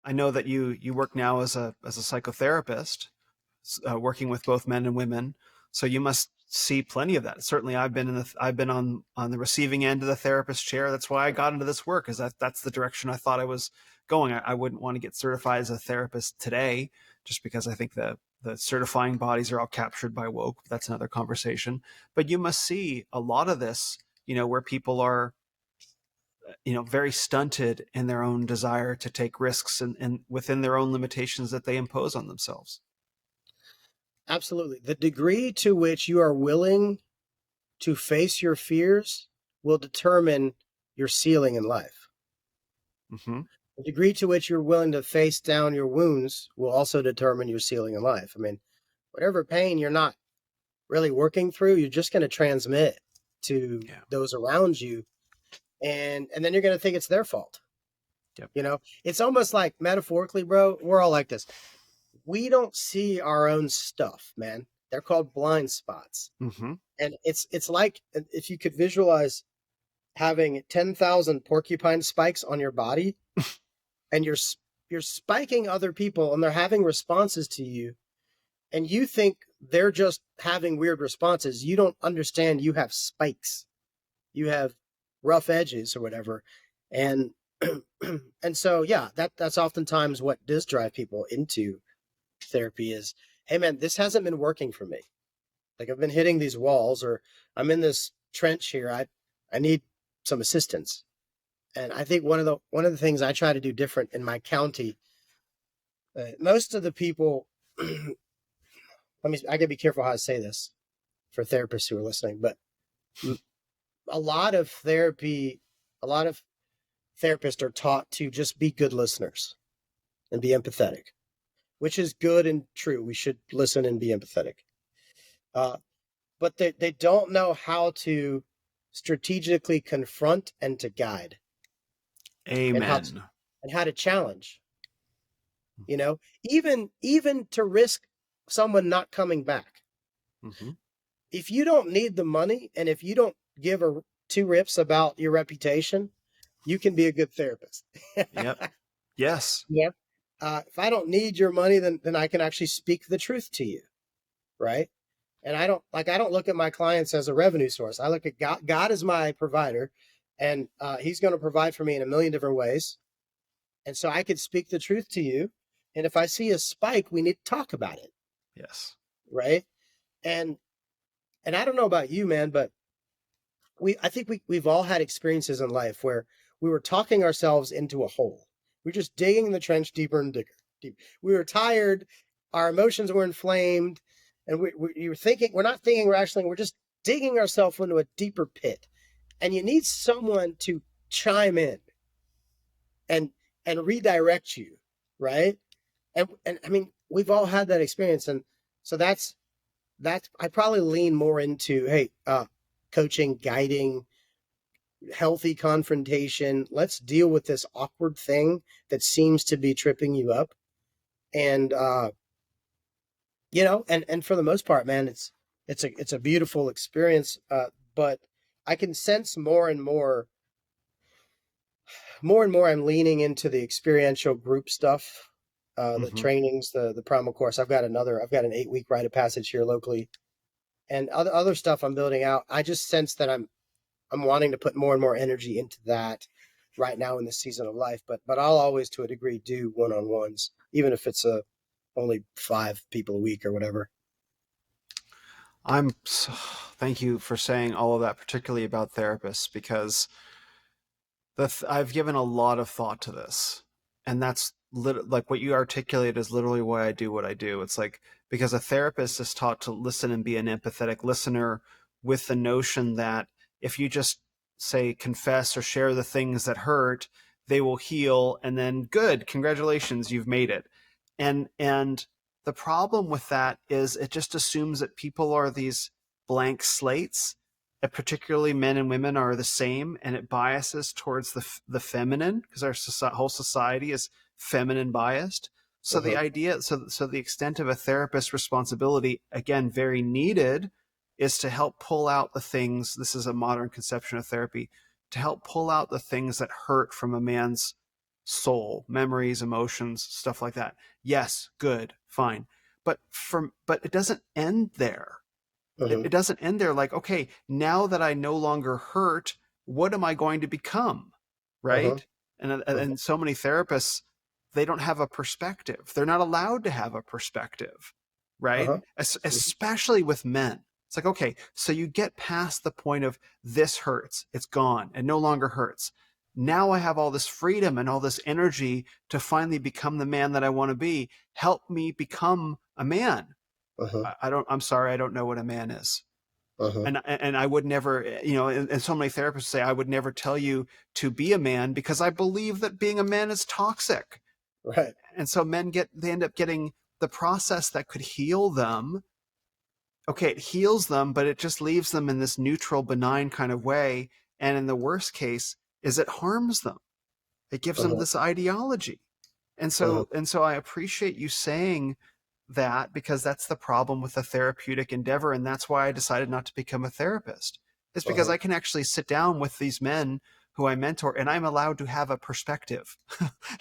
I know that you work now as a psychotherapist, working with both men and women. So you must see plenty of that. Certainly, I've been on the receiving end of the therapist chair. That's why I got into this work, is that's the direction I thought I was going. I wouldn't want to get certified as a therapist today, just because I think the certifying bodies are all captured by woke. That's another conversation. But you must see a lot of this, where people are, very stunted in their own desire to take risks and within their own limitations that they impose on themselves. Absolutely. The degree to which you are willing to face your fears will determine your ceiling in life. Mm-hmm. The degree to which you're willing to face down your wounds will also determine your ceiling in life. I mean, whatever pain you're not really working through, you're just going to transmit to Yeah. those around you. And then you're going to think it's their fault. Yep. It's almost like, metaphorically, bro, we're all like this. We don't see our own stuff, man. They're called blind spots. Mm-hmm. And it's like if you could visualize having 10,000 porcupine spikes on your body, and you're spiking other people and they're having responses to you, and you think they're just having weird responses. You don't understand you have spikes. You have rough edges or whatever. And and so yeah, that's oftentimes what does drive people into therapy is, hey man, this hasn't been working for me. Like, I've been hitting these walls, or I'm in this trench here. I need some assistance. And I think one of the things I try to do different in my county, most of the people, I gotta be careful how I say this for therapists who are listening, but a lot of therapists are taught to just be good listeners and be empathetic, which is good and true. We should listen and be empathetic. But they don't know how to strategically confront and to guide, and Amen. how to challenge, even to risk someone not coming back. Mm-hmm. If you don't need the money, and if you don't give a two rips about your reputation, you can be a good therapist. Yep. Yes. Yeah. If I don't need your money, then I can actually speak the truth to you, right? And I don't look at my clients as a revenue source. I look at God. God is my provider, and He's going to provide for me in a million different ways. And so I could speak the truth to you. And if I see a spike, we need to talk about it, Yes. right? And I don't know about you, man, but I think we've all had experiences in life where we were talking ourselves into a hole. We're just digging the trench deeper and deeper. We were tired. Our emotions were inflamed. And we're not thinking rationally. We're just digging ourselves into a deeper pit. And you need someone to chime in and redirect you, right? And I mean, we've all had that experience. And so that's I probably lean more into, hey, coaching, guiding, healthy confrontation. Let's deal with this awkward thing that seems to be tripping you up. And and for the most part, man, it's a beautiful experience. But I can sense more and more I'm leaning into the experiential group stuff, the Mm-hmm. trainings, the primal course. I've got an 8-week rite of passage here locally, and other stuff I'm building out. I just sense that I'm wanting to put more and more energy into that right now in this season of life. But I'll always, to a degree, do one-on-ones, even if it's only 5 people a week or whatever. Thank you for saying all of that, particularly about therapists, because I've given a lot of thought to this, and that's like what you articulate is literally why I do what I do. It's like, because a therapist is taught to listen and be an empathetic listener, with the notion that if you just say confess or share the things that hurt, they will heal, and then good, congratulations, you've made it. And the problem with that is it just assumes that people are these blank slates, particularly men and women are the same, and it biases towards the feminine, because our whole society is feminine biased. So the idea, so the extent of a therapist's responsibility, again, very needed, is to help pull out the things. This is a modern conception of therapy, to help pull out the things that hurt from a man's soul, memories, emotions, stuff like that. Yes, good, fine. But it doesn't end there. Mm-hmm. It doesn't end there. Like, okay, now that I no longer hurt, what am I going to become? Uh-huh. Right? And so many therapists, they don't have a perspective. They're not allowed to have a perspective, right? Uh-huh. Especially with men. It's like, okay, so you get past the point of this hurts, it's gone, and no longer hurts. Now I have all this freedom and all this energy to finally become the man that I want to be. Help me become a man. Uh-huh. I'm sorry, I don't know what a man is. Uh-huh. And I would never, and so many therapists say I would never tell you to be a man because I believe that being a man is toxic. Right. And so they end up getting the process that could heal them. Okay, it heals them, but it just leaves them in this neutral, benign kind of way. And in the worst case, is it harms them. It gives them Uh-huh. this ideology. Uh-huh. And so I appreciate you saying that, because that's the problem with the therapeutic endeavor. And that's why I decided not to become a therapist. It's because Uh-huh. I can actually sit down with these men who I mentor and I'm allowed to have a perspective.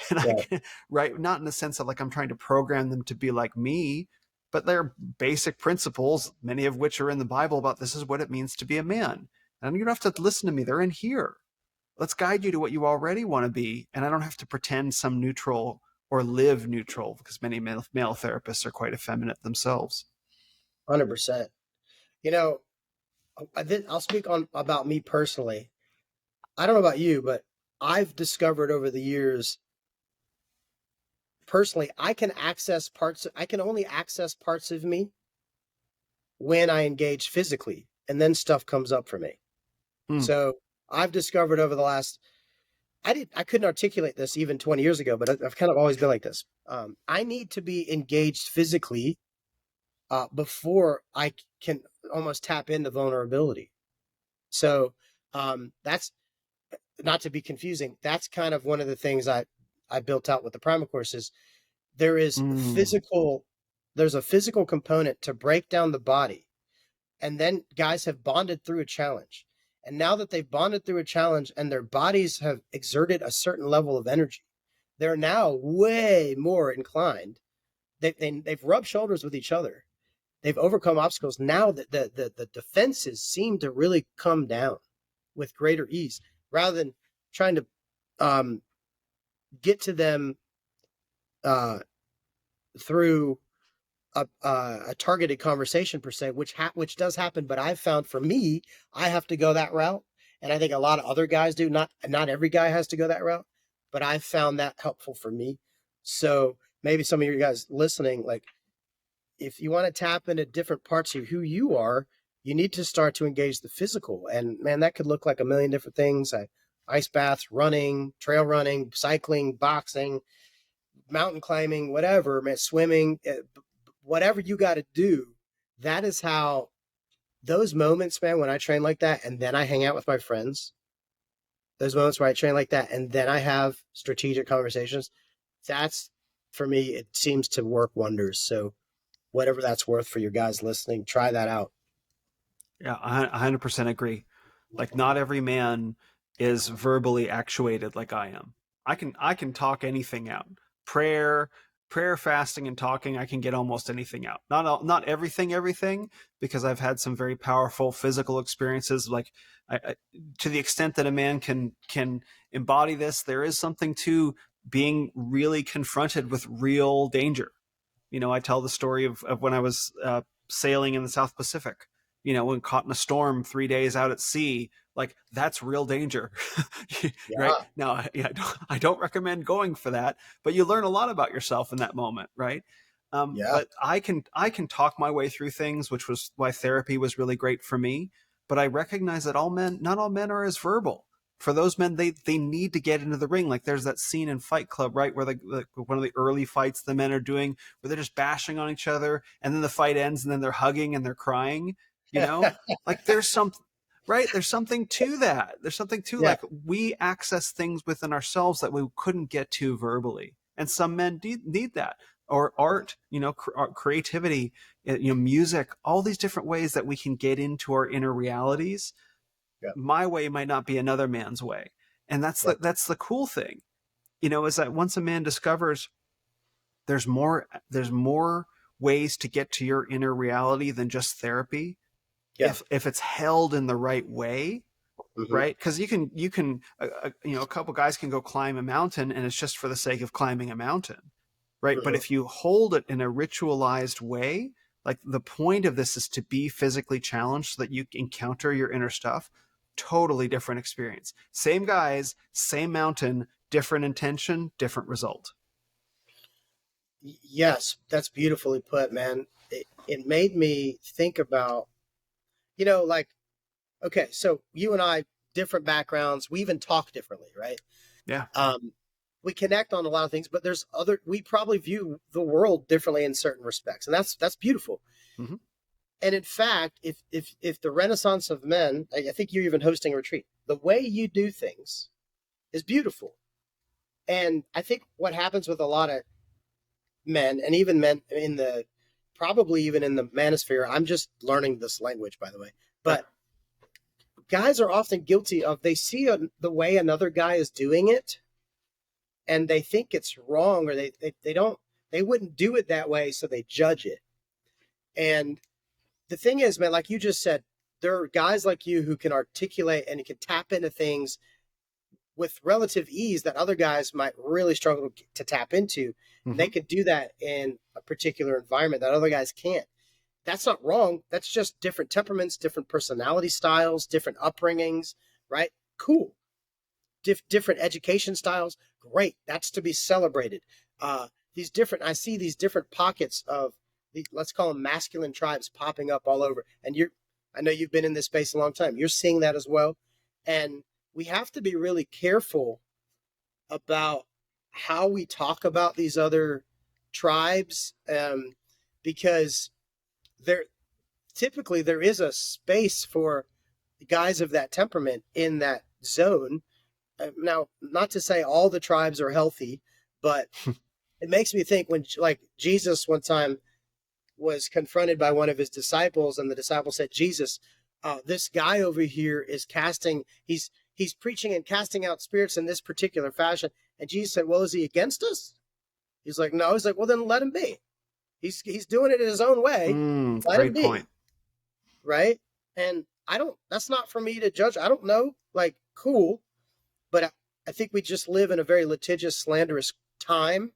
And I Right. can, right, not in the sense of like I'm trying to program them to be like me, but they're basic principles, many of which are in the Bible about this is what it means to be a man. And you don't have to listen to me, they're in here. Let's guide you to what you already want to be. And I don't have to pretend some neutral or live neutral, because many male therapists are quite effeminate themselves. 100%. You know, I'll speak on about me personally. I don't know about you, but I've discovered over the years, personally, I can only access parts of me when I engage physically, and then stuff comes up for me. Mm. So I've discovered over the last, I couldn't articulate this even 20 years ago, but I've kind of always been like this. I need to be engaged physically before I can almost tap into vulnerability. So that's not to be confusing. That's kind of one of the things I built out with the primal courses. There is Mm. physical, there's a physical component to break down the body, and then guys have bonded through a challenge. And now that they've bonded through a challenge and their bodies have exerted a certain level of energy, they're now way more inclined. They've rubbed shoulders with each other. They've overcome obstacles. Now that the defenses seem to really come down with greater ease, rather than trying to um, get to them uh, through a targeted conversation per se, which does happen. But I've found for me, I have to go that route, and I think a lot of other guys do. Not every guy has to go that route, but I've found that helpful for me. So maybe some of you guys listening, like if you want to tap into different parts of who you are, you need to start to engage the physical. And man, that could look like a million different things. Ice baths, running, trail running, cycling, boxing, mountain climbing, whatever, man, swimming, whatever you got to do. That is how those moments, man, when I train like that and then I hang out with my friends, those moments where I train like that and then I have strategic conversations, that's for me, it seems to work wonders. So, whatever that's worth for your guys listening, try that out. Yeah, I 100% agree. Like not every man is verbally actuated like I am. I can talk anything out. Prayer, prayer, fasting, and talking. I can get almost anything out. Not everything, because I've had some very powerful physical experiences. Like to the extent that a man can embody this, there is something to being really confronted with real danger. I tell the story of when I was sailing in the South Pacific, when caught in a storm 3 days out at sea. Like that's real danger. Right Yeah. now, yeah, I don't recommend going for that, but you learn a lot about yourself in that moment, right? Yeah. But I can talk my way through things, which was why therapy was really great for me. But I recognize that not all men are as verbal. For those men, they need to get into the ring. Like there's that scene in Fight Club, right, where one of the early fights the men are doing, where they're just bashing on each other, and then the fight ends, and then they're hugging and they're crying. You know, like there's some, right? There's something to that. There's something to Yeah. like we access things within ourselves that we couldn't get to verbally, and some men need that. Or art, creativity, music, all these different ways that we can get into our inner realities. Yeah. My way might not be another man's way, and that's Yeah. the cool thing. is that once a man discovers there's more ways to get to your inner reality than just therapy, Yeah. if it's held in the right way, Hmm. right? Because you can a couple guys can go climb a mountain and it's just for the sake of climbing a mountain, right? But Hmm. if you hold it in a ritualized way, like the point of this is to be physically challenged so that you encounter your inner stuff. Totally different experience. Same guys, same mountain, different intention, different result. Yes, that's beautifully put, man. It made me think about, like, okay, so you and I, different backgrounds, we even talk differently, right? Yeah. Um, we connect on a lot of things, but we probably view the world differently in certain respects, and that's beautiful. Hmm. And in fact, if the Renaissance of men, I think you're even hosting a retreat, the way you do things is beautiful. And I think what happens with a lot of men, and even men in the, probably even in the manosphere, I'm just learning this language, by the way, Yeah. but guys are often guilty of, they see the way another guy is doing it and they think it's wrong, or they don't, they wouldn't do it that way, so they judge it. And the thing is, man, like you just said, there are guys like you who can articulate and you can tap into things with relative ease that other guys might really struggle to tap into. And they Hmm. could do that in a particular environment that other guys can't. That's not wrong. That's just different temperaments, different personality styles, different upbringings, right? Cool. Different education styles. Great. That's to be celebrated. These different, I see these different pockets of the, let's call them masculine tribes popping up all over. And I know you've been in this space a long time. You're seeing that as well. And we have to be really careful about how we talk about these other tribes, because there typically there is a space for guys of that temperament in that zone. Now, not to say all the tribes are healthy, but it makes me think when, like, Jesus one time was confronted by one of his disciples, and the disciple said, Jesus, this guy over here is he's preaching and casting out spirits in this particular fashion. And Jesus said, well, is he against us? He's like, no. He's like, well, then let him be. He's doing it in his own way. Let him Great be. point. Right. And I don't, that's not for me to judge. I don't know. Like, cool. But I think we just live in a very litigious, slanderous time.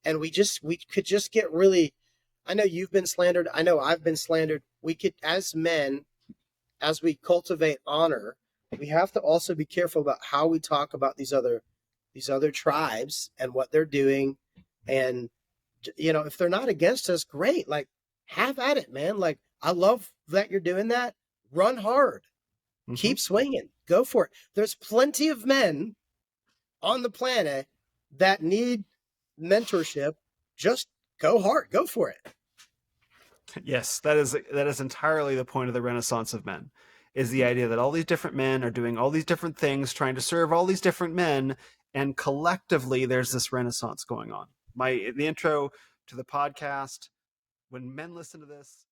And we could just get really, I know you've been slandered. I know I've been slandered. We could, as men, as we cultivate honor, we have to also be careful about how we talk about these other tribes and what they're doing. And if they're not against us, great. Like, have at it, man. Like, I love that you're doing that. Run hard. Hmm. Keep swinging. Go for it. There's plenty of men on the planet that need mentorship. Just go hard. Go for it. Yes, that is entirely the point of the Renaissance of men, is the idea that all these different men are doing all these different things, trying to serve all these different men, and collectively there's this Renaissance going on. The intro to the podcast, when men listen to this,